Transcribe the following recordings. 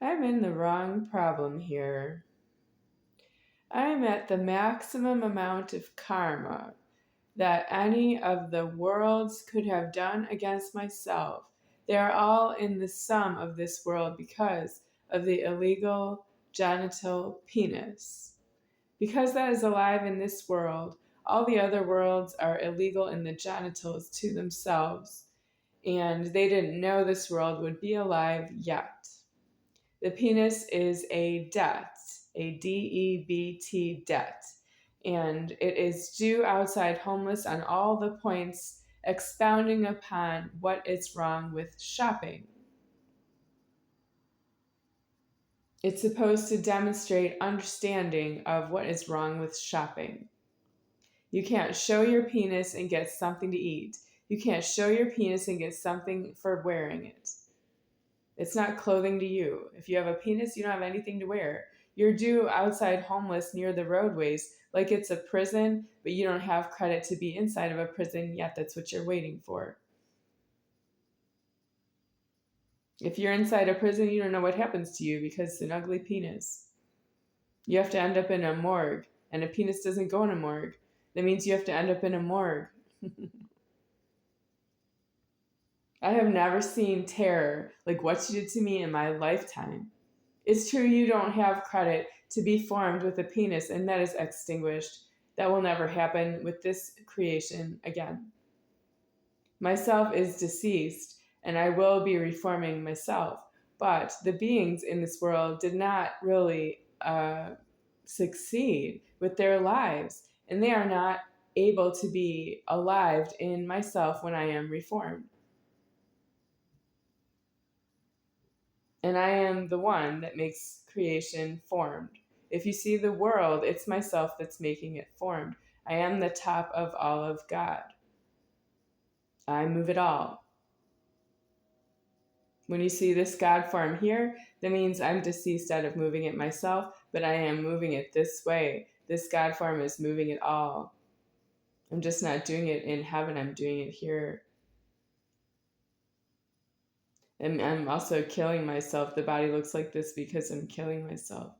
I'm in the wrong problem here. I'm at the maximum amount of karma that any of the worlds could have done against myself. They are all in the sum of this world because of the illegal genital penis. Because that is alive in this world, all the other worlds are illegal in the genitals to themselves, and they didn't know this world would be alive yet. The penis is a debt, a DEBT debt, and it is due outside homeless on all the points expounding upon what is wrong with shopping. It's supposed to demonstrate understanding of what is wrong with shopping. You can't show your penis and get something to eat. You can't show your penis and get something for wearing it. It's not clothing to you. If you have a penis, you don't have anything to wear. You're due outside homeless near the roadways like it's a prison, but you don't have credit to be inside of a prison yet. That's what you're waiting for. If you're inside a prison, you don't know what happens to you because it's an ugly penis. You have to end up in a morgue, and a penis doesn't go in a morgue. That means you have to end up in a morgue. I have never seen terror like what you did to me in my lifetime. It's true you don't have credit to be formed with a penis, and that is extinguished. That will never happen with this creation again. Myself is deceased, and I will be reforming myself. But the beings in this world did not really succeed with their lives, and they are not able to be alive in myself when I am reformed. And I am the one that makes creation formed. If you see the world, it's myself that's making it formed. I am the top of all of God. I move it all. When you see this God form here, that means I'm deceased out of moving it myself, but I am moving it this way. This God form is moving it all. I'm just not doing it in heaven, I'm doing it here. And I'm also killing myself. The body looks like this because I'm killing myself.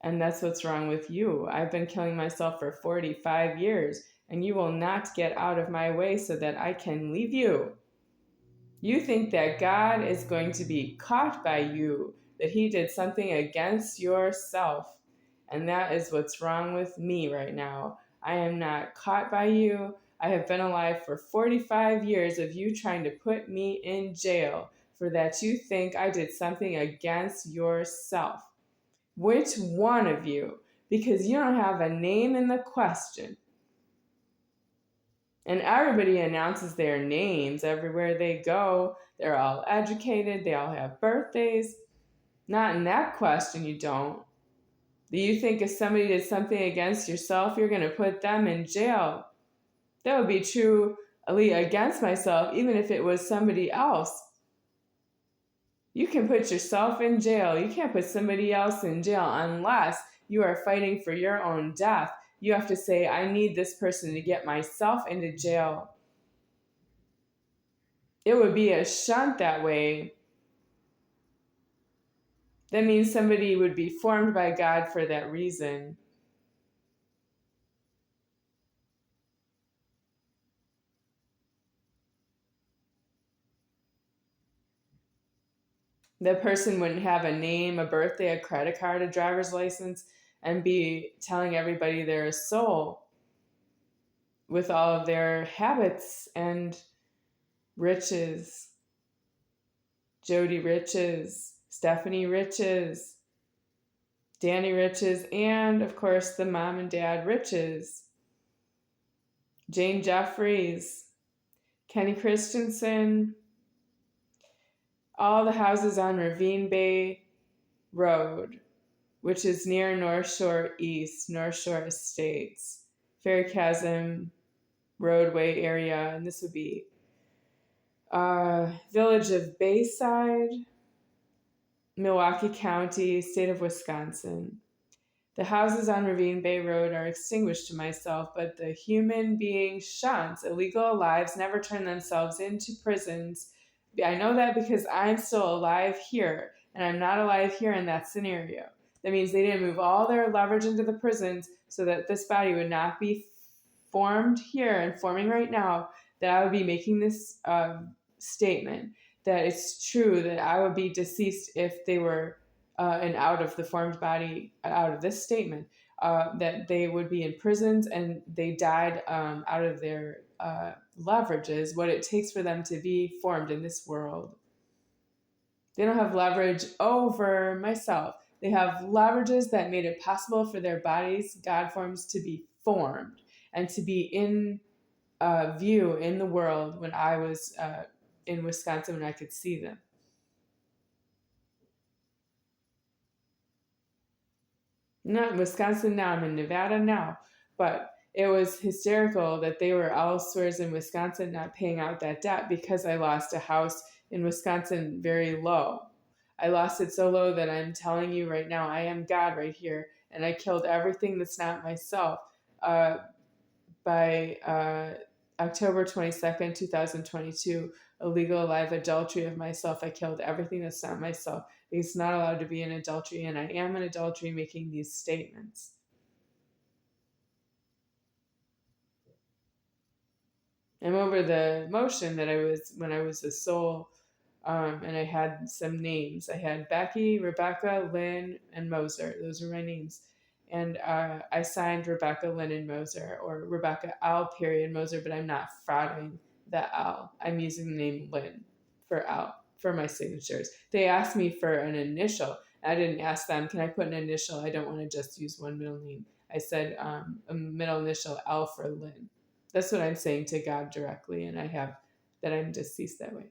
And that's what's wrong with you. I've been killing myself for 45 years, and you will not get out of my way so that I can leave you. You think that God is going to be caught by you, that he did something against yourself. And that is what's wrong with me right now. I am not caught by you. I have been alive for 45 years of you trying to put me in jail for that you think I did something against yourself. Which one of you? Because you don't have a name in the question. And everybody announces their names everywhere they go. They're all educated. They all have birthdays. Not in that question, you don't. Do you think if somebody did something against yourself, you're going to put them in jail? That would be true against myself, even if it was somebody else. You can put yourself in jail. You can't put somebody else in jail unless you are fighting for your own death. You have to say, I need this person to get myself into jail. It would be a shunt that way. That means somebody would be formed by God for that reason. That person wouldn't have a name, a birthday, a credit card, a driver's license, and be telling everybody they're a soul with all of their habits and riches. Jody Riches, Stephanie Riches, Danny Riches, and of course the mom and dad Riches. Jane Jeffries, Kenny Christensen, all the houses on Ravine Bay Road, which is near North Shore East, North Shore Estates, Fairy Chasm roadway area, and this would be village of Bayside, Milwaukee County, state of Wisconsin. The houses on Ravine Bay Road are extinguished to myself, but the human being shunts illegal lives never turn themselves into prisons. I know that because I'm still alive here. and I'm not alive here in that scenario. That means they didn't move all their leverage into the prisons so that this body would not be formed here and forming right now, that I would be making this statement that it's true that I would be deceased if they were and out of the formed body, out of this statement, that they would be in prisons and they died out of their leverages, what it takes for them to be formed in this world. They don't have leverage over myself. They have leverages that made it possible for their bodies, God forms, to be formed and to be in view in the world when I was in Wisconsin, when I could see them. Not in Wisconsin now, I'm in Nevada now. But it was hysterical that they were elsewhere in Wisconsin not paying out that debt because I lost a house in Wisconsin very low. I lost it so low that I'm telling you right now, I am God right here, and I killed everything that's not myself. By October 22nd, 2022, illegal live adultery of myself. I killed everything that's not myself. It's not allowed to be in adultery, and I am in adultery making these statements. I'm over the motion that I was when I was a soul, and I had some names. I had Becky, Rebecca, Lynn, and Moser. Those are my names. And I signed Rebecca, Lynn, and Moser, or Rebecca L. period Moser, but I'm not frauding the L. I'm using the name Lynn for L for my signatures. They asked me for an initial. I didn't ask them, can I put an initial? I don't want to just use one middle name. I said a middle initial L for Lynn. That's what I'm saying to God directly, and I have that I'm deceased that way.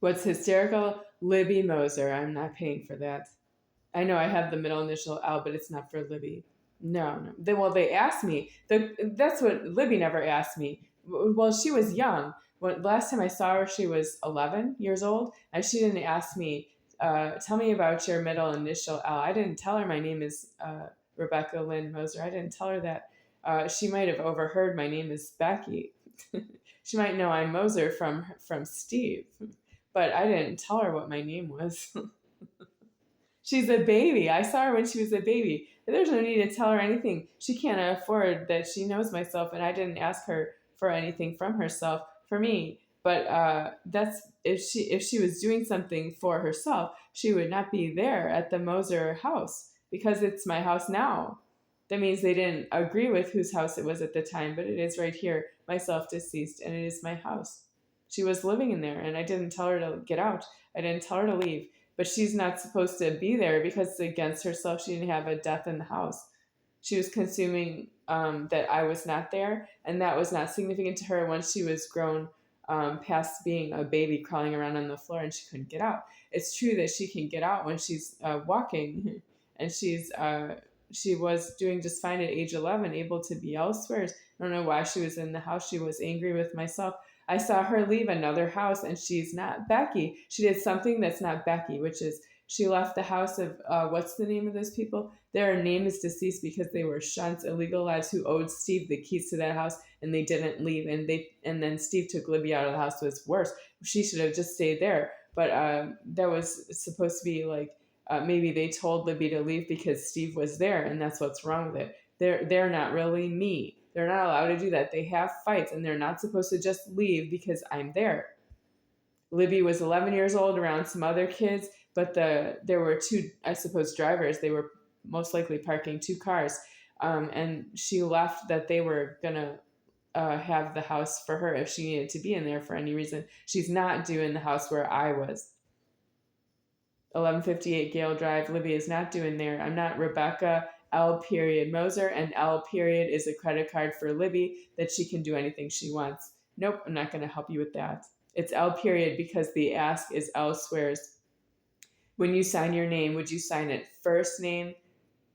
What's hysterical? Libby Moser. I'm not paying for that. I know I have the middle initial L, but it's not for Libby. No. They asked me. That's what Libby never asked me. Well, she was young. Last time I saw her, she was 11 years old, and she didn't ask me, tell me about your middle initial L. I didn't tell her my name is Rebecca Lynn Moser. I didn't tell her that. She might have overheard my name is Becky. She might know I'm Moser from Steve, but I didn't tell her what my name was. She's a baby. I saw her when she was a baby. There's no need to tell her anything. She can't afford that. She knows myself, and I didn't ask her for anything from herself for me. But that's if she was doing something for herself, she would not be there at the Moser house because it's my house now. That means they didn't agree with whose house it was at the time, but it is right here, myself deceased, and it is my house. She was living in there, and I didn't tell her to get out. I didn't tell her to leave, but she's not supposed to be there because it's against herself. She didn't have a death in the house. She was consuming that I was not there, and that was not significant to her once she was grown past being a baby crawling around on the floor and she couldn't get out. It's true that she can get out when she's walking, and she was doing just fine at age 11, able to be elsewhere. I don't know why she was in the house. She was angry with myself. I saw her leave another house, and she's not Becky. She did something that's not Becky, which is she left the house of, what's the name of those people? Their name is deceased because they were shunts, illegal lives who owed Steve the keys to that house, and they didn't leave. And then Steve took Libby out of the house. So it's worse. She should have just stayed there. But that was supposed to be like, maybe they told Libby to leave because Steve was there, and that's what's wrong with it. They're not really me. They're not allowed to do that. They have fights, and they're not supposed to just leave because I'm there. Libby was 11 years old around some other kids, but there were two, I suppose, drivers. They were most likely parking two cars, and she left that they were going to have the house for her if she needed to be in there for any reason. She's not due in the house where I was. 1158 Gale Drive. Libby is not doing there. I'm not Rebecca L. period Moser, and L. period is a credit card for Libby that she can do anything she wants. Nope, I'm not going to help you with that. It's L. period because the ask is elsewhere's. When you sign your name, would you sign it first name,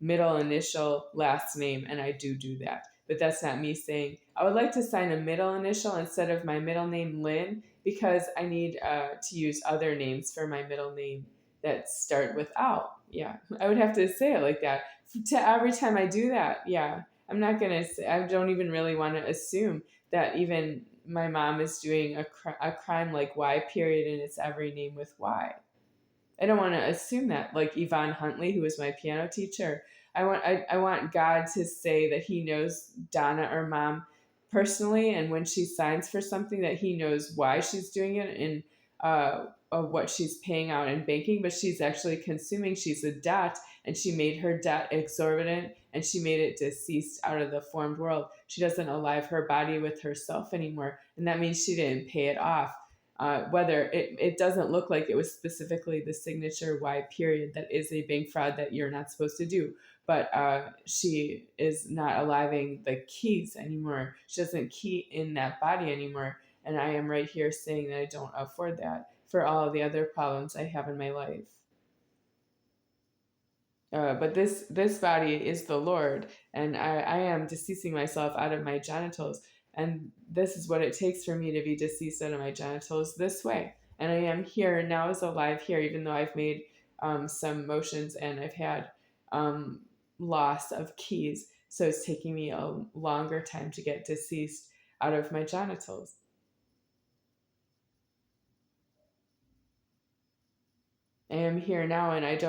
middle initial, last name? And I do that. but that's not me saying. I would like to sign a middle initial instead of my middle name, Lynn, because I need to use other names for my middle name that start with Al. Yeah, I would have to say it like that. To every time I do that, yeah. I'm not going to say, I don't even really want to assume that even my mom is doing a crime like Y period and it's every name with Y. I don't want to assume that. Like Yvonne Huntley, who was my piano teacher, I want God to say that He knows Donna or Mom personally, and when she signs for something, that He knows why she's doing it and what she's paying out in banking, but she's actually consuming. She's a debt, and she made her debt exorbitant, and she made it deceased out of the formed world. She doesn't alive her body with herself anymore, and that means she didn't pay it off. Whether it doesn't look like it was specifically the signature Y period that is a bank fraud that you're not supposed to do. But she is not aliving the keys anymore. She doesn't key in that body anymore. And I am right here saying that I don't afford that for all of the other problems I have in my life. But this body is the Lord, and I am deceasing myself out of my genitals, and this is what it takes for me to be deceased out of my genitals this way. And I am here now, as alive here, even though I've made some motions and I've had um, loss of keys, so it's taking me a longer time to get deceased out of my genitals. I am here now, and I don't